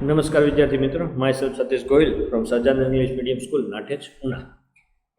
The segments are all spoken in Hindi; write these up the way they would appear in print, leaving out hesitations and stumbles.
नमस्कार विद्यार्थी मित्रों, my self Satish Goyal from Sajjan English medium school नाटेज Una.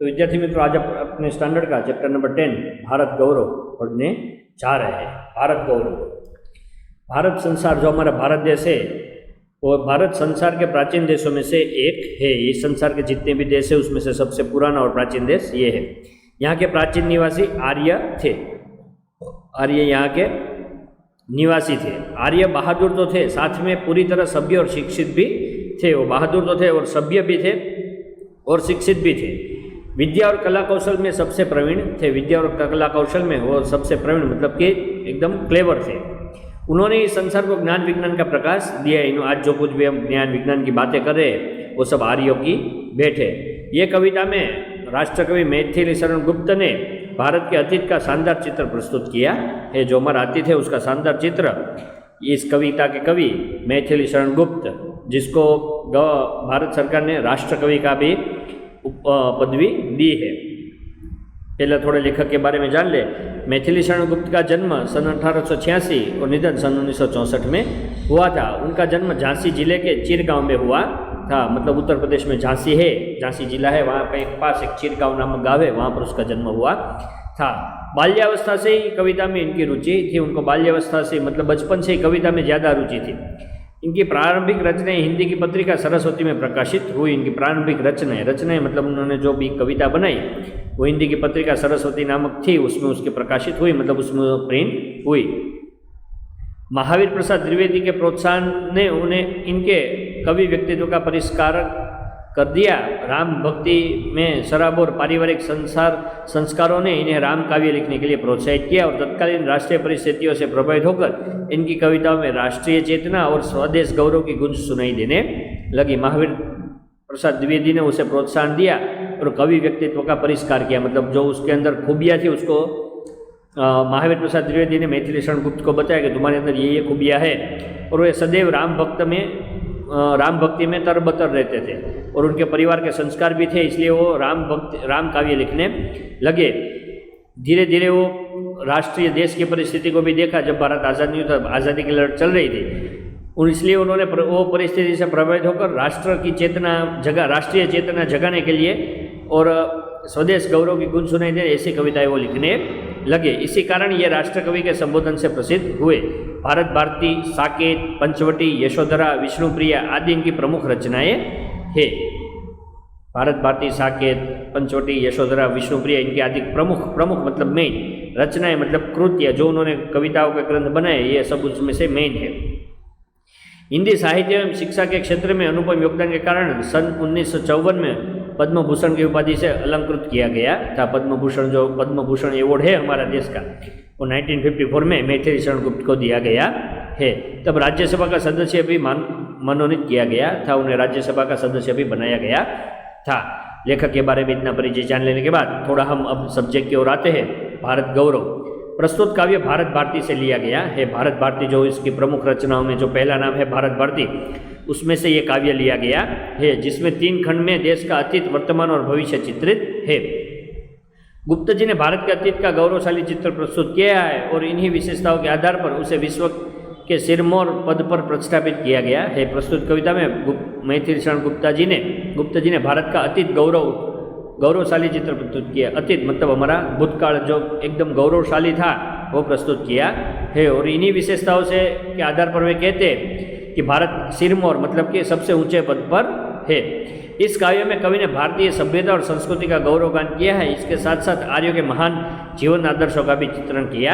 तो विद्यार्थी मित्रों, आज आप अपने स्टैंडर्ड का चैप्टर नंबर 10 भारत गौरव पढ़ने जा रहे हैं। भारत गौरव, भारत संसार, जो हमारा भारत देश है वो भारत संसार के प्राचीन देशों में से एक है। ये संसार के जितने भी देश है उसमें से सबसे पुराना और प्राचीन देश ये है। यहाँ के प्राचीन निवासी आर्य थे। आर्य यहाँ के निवासी थे। आर्य बहादुर तो थे, साथ में पूरी तरह सभ्य और शिक्षित भी थे। वो बहादुर तो थे और सभ्य भी थे और शिक्षित भी थे। विद्या और कला कौशल में सबसे प्रवीण थे। विद्या और कला कौशल में वो सबसे प्रवीण मतलब कि एकदम क्लेवर थे। उन्होंने इस संसार को ज्ञान विज्ञान का प्रकाश दिया है। आज जो कुछ भी हम ज्ञान विज्ञान की बातें कर रहे हैं वो सब आर्यों की भेंट है। ये कविता में राष्ट्रकवि मैथिली शरण गुप्त ने भारत के अतीत का शानदार चित्र प्रस्तुत किया है। जो हमारा अतीत है उसका शानदार चित्र इस कविता के कवि मैथिली शरण गुप्त, जिसको भारत सरकार ने राष्ट्रकवि का भी पदवी दी है। पहले थोड़े लेखक के बारे में जान ले। मैथिली शरण गुप्त का जन्म सन 1886 और निधन सन 1964 में हुआ था। उनका जन्म झांसी जिले के चिर गांव में हुआ था। मतलब उत्तर प्रदेश में झांसी है, झांसी जिला है, वहाँ पे पास एक चिर गांव नामक गाँव है, वहाँ पर उसका जन्म हुआ था। बाल्यावस्था से ही कविता में इनकी रुचि थी। उनको बाल्यावस्था से मतलब बचपन से ही कविता में ज़्यादा रुचि थी। इनकी प्रारंभिक रचनाएं हिंदी की पत्रिका सरस्वती में प्रकाशित हुई। इनकी प्रारंभिक रचनाएं मतलब उन्होंने जो भी कविता बनाई वो हिंदी की पत्रिका सरस्वती नामक थी, उसमें उसके प्रकाशित हुई, मतलब उसमें प्रिंट हुई। महावीर प्रसाद द्विवेदी के प्रोत्साहन ने उन्हें इनके कवि व्यक्तित्व का परिष्कार कर दिया। राम भक्ति में शराब और पारिवारिक संस्कारों ने इन्हें राम काव्य लिखने के लिए प्रोत्साहित किया और तत्कालीन राष्ट्रीय परिस्थितियों से प्रभावित होकर इनकी कविताओं में राष्ट्रीय चेतना और स्वदेश गौरव की गूंज सुनाई देने लगी। महावीर प्रसाद द्विवेदी ने उसे प्रोत्साहन दिया और कवि व्यक्तित्व का परिष्कार किया। मतलब जो उसके अंदर खूबियाँ थी उसको महावीर प्रसाद द्विवेदी ने मैथिली शरण गुप्त को बताया कि तुम्हारे अंदर ये खूबियाँ है। और वे सदैव राम भक्ति में तरबतर रहते थे और उनके परिवार के संस्कार भी थे, इसलिए वो राम काव्य लिखने लगे। धीरे धीरे वो राष्ट्रीय देश की परिस्थिति को भी देखा। जब भारत आज़ादी की लड़ाई चल रही थी और इसलिए उन्होंने वो परिस्थिति से प्रभावित होकर राष्ट्रीय चेतना जगाने के लिए और स्वदेश गौरव की गुण सुनाई दे ऐसी कविताएं वो लिखने लगे। इसी कारण ये राष्ट्रकवि के संबोधन से प्रसिद्ध हुए। भारत भारती, साकेत, पंचवटी, यशोधरा, विष्णुप्रिया आदि इनकी प्रमुख रचनाएं हैं। भारत भारती, साकेत, पंचवटी, यशोधरा, विष्णुप्रिया इनकी आदि प्रमुख मतलब मेन रचनाएं मतलब कृत्य जो उन्होंने कविताओं के ग्रंथ बनाए, ये सब उसमें से मेन है। हिंदी साहित्य एवं शिक्षा के क्षेत्र में अनुपम योगदान के कारण सन 1954 में पद्म भूषण की उपाधि से अलंकृत किया गया था। पद्म भूषण अवार्ड है हमारा देश का, वो 1954 में मैथिली शरण गुप्त को दिया गया है। तब राज्यसभा का सदस्य भी मनोनीत किया गया था, उन्हें राज्यसभा का सदस्य भी बनाया गया था। लेखक के बारे में इतना परिचय जान लेने के बाद थोड़ा हम अब सब्जेक्ट की ओर आते हैं। भारत गौरव प्रस्तुत काव्य भारत भारती से लिया गया है। भारत भारती जो इसकी प्रमुख रचनाओं में जो पहला नाम है भारत भारती, उसमें से ये काव्य लिया गया है, जिसमें 3 खंड में देश का अतीत, वर्तमान और भविष्य चित्रित है। गुप्त जी ने भारत के अतीत का गौरवशाली चित्र प्रस्तुत किया है और इन्हीं विशेषताओं के आधार पर उसे विश्व के सिरमौर पद पर प्रतिष्ठापित किया गया है। प्रस्तुत कविता में मैथिली शरण गुप्त जी ने भारत का अतीत गौरवशाली चित्र प्रस्तुत किया। अतीत मतलब हमारा भूतकाल जो एकदम गौरवशाली था वो प्रस्तुत किया है। और इन्हीं विशेषताओं से के आधार पर वे कहते हैं कि भारत सिरमौर मतलब कि सबसे ऊंचे पद पर है। इस काव्य में कवि ने भारतीय सभ्यता और संस्कृति का गौरवगान किया है। इसके साथ साथ आर्यों के महान जीवन आदर्शों का भी चित्रण किया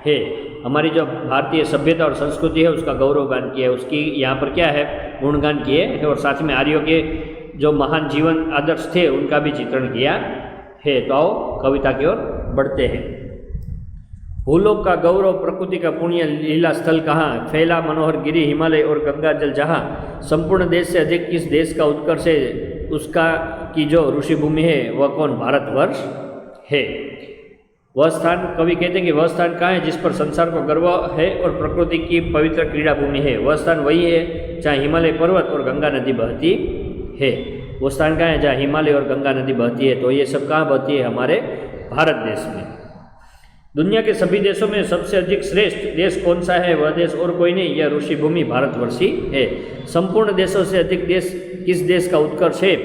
है। हमारी जो भारतीय सभ्यता और संस्कृति है उसका गौरवगान किया है, उसकी यहाँ पर क्या है गुणगान किए है और साथ में आर्यों के जो महान जीवन आदर्श थे उनका भी चित्रण किया है। तो आओ कविता की ओर बढ़ते हैं। भूलोक का गौरव, प्रकृति का पुण्य लीला स्थल कहाँ, फैला मनोहर गिरी हिमालय और गंगा जल जहाँ, संपूर्ण देश से अधिक किस देश का उत्कर्ष है, उसका की जो ऋषि भूमि है वह कौन, भारतवर्ष है। वह स्थान, कवि कहते हैं कि वह स्थान कहाँ है जिस पर संसार को गर्व है और प्रकृति की पवित्र क्रीड़ा भूमि है। वह स्थान वही है जहाँ हिमालय पर्वत और गंगा नदी बहती है। वो स्थान कहाँ है जहाँ हिमालय और गंगा नदी बहती है। तो ये सब कहाँ बहती है, हमारे भारत देश में। दुनिया के सभी देशों में सबसे अधिक श्रेष्ठ देश कौन सा है? वह देश और कोई नहीं, यह ऋषि भूमि भारतवर्ष ही है। संपूर्ण देशों से अधिक देश किस देश का उत्कर्ष है?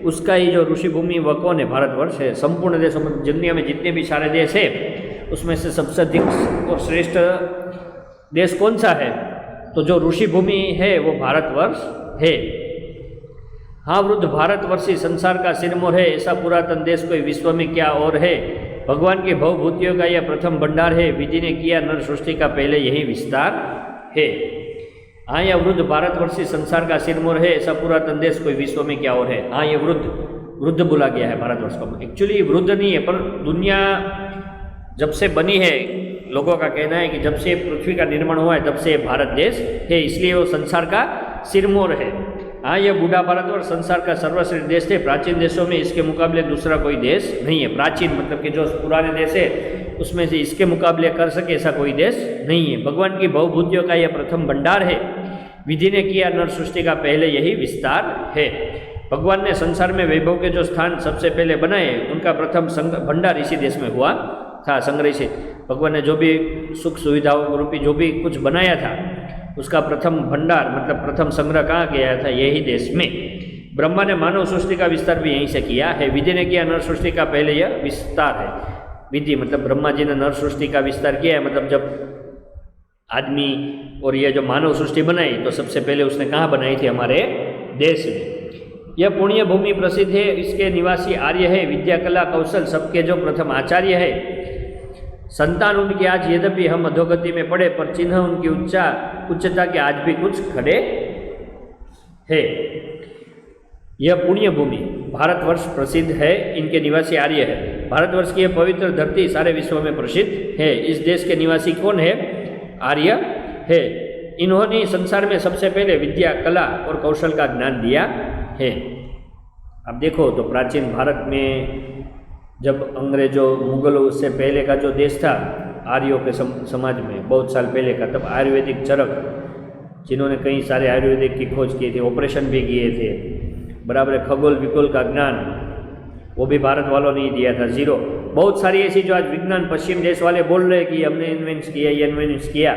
उसका ही जो ऋषि भूमि वह कौन है? भारतवर्ष है। संपूर्ण देशों में, दुनिया में जितने भी सारे देश है उसमें से सबसे अधिक और श्रेष्ठ देश कौन सा है? तो जो ऋषि भूमि है वो भारतवर्ष है। हाँ वृद्ध, भारतवर्षी संसार का सिरमौर है, ऐसा पुरातन देश कोई विश्व में क्या और है? भगवान की भवभूतियों का यह प्रथम भंडार है, विधि ने किया नर सृष्टि का पहले यही विस्तार है। हाँ यह वृद्ध, भारतवर्षी संसार का सिरमौर है, ऐसा पुरातन देश कोई विश्व में क्या और है? हाँ ये वृद्ध बोला गया है भारतवर्ष को। एक्चुअली वृद्ध नहीं है, पर दुनिया जब से बनी है, लोगों का कहना है कि जब से पृथ्वी का निर्माण हुआ है तब से भारत देश है, इसलिए वो संसार का सिरमौर है। हाँ यह बूढ़ा भारतवर्ष संसार का सर्वश्रेष्ठ देश है। प्राचीन देशों में इसके मुकाबले दूसरा कोई देश नहीं है। प्राचीन मतलब कि जो पुराने देश है उसमें से इसके मुकाबले कर सके ऐसा कोई देश नहीं है। भगवान की भवभूतियों का यह प्रथम भंडार है, विधि ने किया नर सृष्टि का पहले यही विस्तार है। भगवान ने संसार में वैभव के जो स्थान सबसे पहले बनाए उनका प्रथम भंडार इसी देश में हुआ था। संग्रह से भगवान ने जो भी सुख सुविधाओं रूपी जो भी कुछ बनाया था उसका प्रथम भंडार मतलब प्रथम संग्रह कहाँ गया था? यही देश में। ब्रह्मा ने मानव सृष्टि का विस्तार भी यहीं से किया है। विधि ने किया नर सृष्टि का पहले यह विस्तार है। विधि मतलब ब्रह्मा जी ने नर सृष्टि का विस्तार किया है, मतलब जब आदमी और ये जो मानव सृष्टि बनाई तो सबसे पहले उसने कहाँ बनाई थी? हमारे देश में। यह पुण्य भूमि प्रसिद्ध है, इसके निवासी आर्य है, विद्या कला कौशल सबके जो प्रथम आचार्य है। संतान उनकी आज यद्यपि हम अधोगति में पड़े, पर चिन्ह उनकी उच्चता के आज भी कुछ खड़े है। यह पुण्य भूमि भारतवर्ष प्रसिद्ध है, इनके निवासी आर्य है। भारतवर्ष की यह पवित्र धरती सारे विश्व में प्रसिद्ध है। इस देश के निवासी कौन है? आर्य है। इन्होंने संसार में सबसे पहले विद्या कला और कौशल का ज्ञान दिया है। अब देखो तो प्राचीन भारत में जब अंग्रेजों मुगलों से पहले का जो देश था आर्यों के समाज में बहुत साल पहले का, तब आयुर्वेदिक चरक जिन्होंने कई सारे आयुर्वेदिक की खोज किए थे, ऑपरेशन भी किए थे, बराबर खगोल विगोल का ज्ञान वो भी भारत वालों ने ही दिया था, जीरो। बहुत सारी ऐसी जो आज विज्ञान पश्चिम देश वाले बोल रहे हैं कि हमने इन्वेंट किया, ये इन्वेंट किया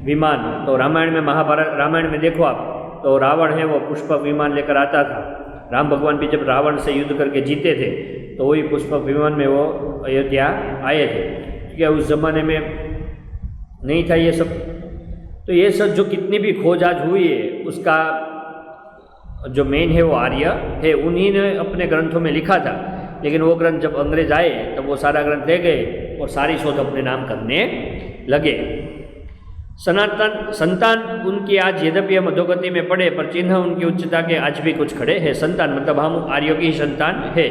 विमान। तो रामायण में, महाभारत रामायण में देखो आप तो रावण है वो पुष्पक विमान लेकर आता था। राम भगवान भी जब रावण से युद्ध करके जीते थे तो वही पुष्पक विमान में वो अयोध्या आए थे, क्योंकि उस जमाने में नहीं था ये सब। तो ये सब जो कितनी भी खोज आज हुई है उसका जो मेन है वो आर्य है, उन्हीं ने अपने ग्रंथों में लिखा था। लेकिन वो ग्रंथ जब अंग्रेज आए तब वो सारा ग्रंथ ले गए और सारी शोध अपने नाम करने लगे। संतान उनकी आज यद्यपि हम अधोगति में पड़े, पर चिन्ह उनकी उच्चता के आज भी कुछ खड़े हैं। संतान मतलब हम आर्यों की संतान है।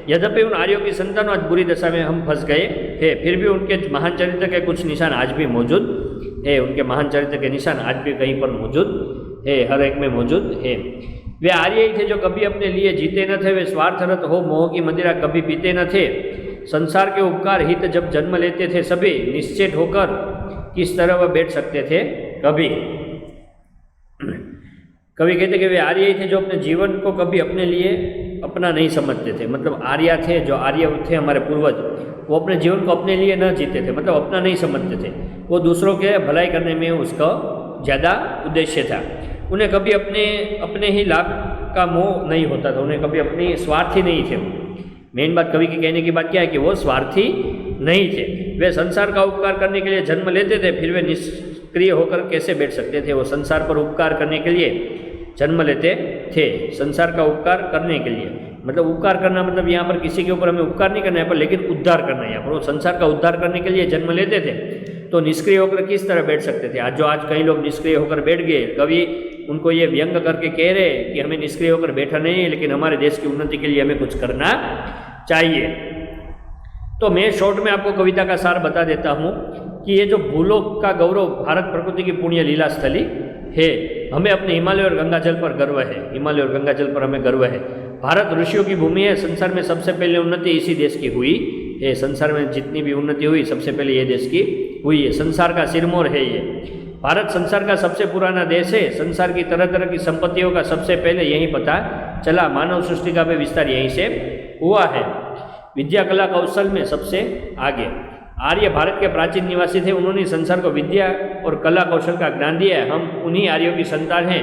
यद्यपि उन आर्यों की संतान आज बुरी दशा में हम फंस गए हैं, फिर भी उनके महान चरित्र के कुछ निशान आज भी मौजूद है। उनके महान चरित्र के निशान आज भी कहीं पर मौजूद है, हर एक में मौजूद है। वे आर्य ही थे जो कभी अपने लिए जीते न थे, वे स्वार्थरत हो मोह की मदिरा कभी पीते न थे। संसार के उपकार हित जब जन्म लेते थे सभी, निश्चित होकर किस तरह वह बैठ सकते थे कभी। कभी कहते कि वे आर्य ही थे जो अपने जीवन को कभी अपने लिए अपना नहीं समझते थे। मतलब आर्य थे, जो आर्य थे हमारे पूर्वज, वो अपने जीवन को अपने लिए न जीते थे, मतलब अपना नहीं समझते थे। वो दूसरों के भलाई करने में उसका ज़्यादा उद्देश्य था। उन्हें कभी अपने ही लाभ का मोह नहीं होता था, उन्हें कभी अपनी स्वार्थी नहीं थे। मेन बात कवि के कहने की बात क्या है कि वो स्वार्थी नहीं थे। वे संसार का उपकार करने के लिए जन्म लेते थे, फिर वे निष्क्रिय होकर कैसे बैठ सकते थे। वो संसार पर उपकार करने के लिए जन्म लेते थे, संसार का उपकार करने के लिए। मतलब उपकार करना मतलब यहाँ पर किसी के ऊपर हमें उपकार नहीं करना है पर लेकिन उद्धार करना है। यहाँ पर वो संसार का उद्धार करने के लिए जन्म लेते थे, तो निष्क्रिय होकर किस तरह बैठ सकते थे। आज कई लोग निष्क्रिय होकर बैठ गए, कवि उनको ये व्यंग करके कह रहे कि हमें निष्क्रिय होकर बैठा नहीं है, लेकिन हमारे देश की उन्नति के लिए हमें कुछ करना चाहिए। तो मैं शॉर्ट में आपको कविता का सार बता देता हूँ कि ये जो भूलोक का गौरव भारत प्रकृति की पुण्य लीला स्थली है। हमें अपने हिमालय और गंगा जल पर गर्व है, हिमालय और गंगा जल पर हमें गर्व है। भारत ऋषियों की भूमि है, संसार में सबसे पहले उन्नति इसी देश की हुई है। संसार में जितनी भी उन्नति हुई सबसे पहले ये देश की हुई है। संसार का सिरमौर है ये। भारत संसार का सबसे पुराना देश है। संसार की तरह तरह की संपत्तियों का सबसे पहले यहीं पता चला। मानव सृष्टि का भी विस्तार यहीं से हुआ है। विद्या कला कौशल में सबसे आगे। आर्य भारत के प्राचीन निवासी थे, उन्होंने संसार को विद्या और कला कौशल का ज्ञान दिया है। हम उन्हीं आर्यों की संतान हैं।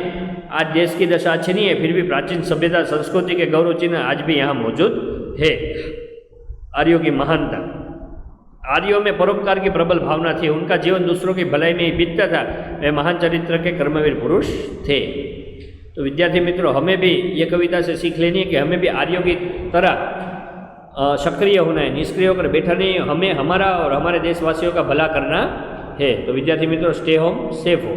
आज देश की दशा अच्छी नहीं है, फिर भी प्राचीन सभ्यता संस्कृति के गौरव चिन्ह आज भी यहाँ मौजूद है। आर्यों की महानता, आर्यों में परोपकार की प्रबल भावना थी, उनका जीवन दूसरों की भलाई में ही बीतता था। वे महान चरित्र के कर्मवीर पुरुष थे। तो विद्यार्थी मित्रों, हमें भी ये कविता से सीख लेनी है कि हमें भी आर्यों की तरह सक्रिय होना है, निष्क्रिय होकर बैठा नहीं है। हमें हमारा और हमारे देशवासियों का भला करना है। तो विद्यार्थी मित्रों, स्टे होम, सेफ हो।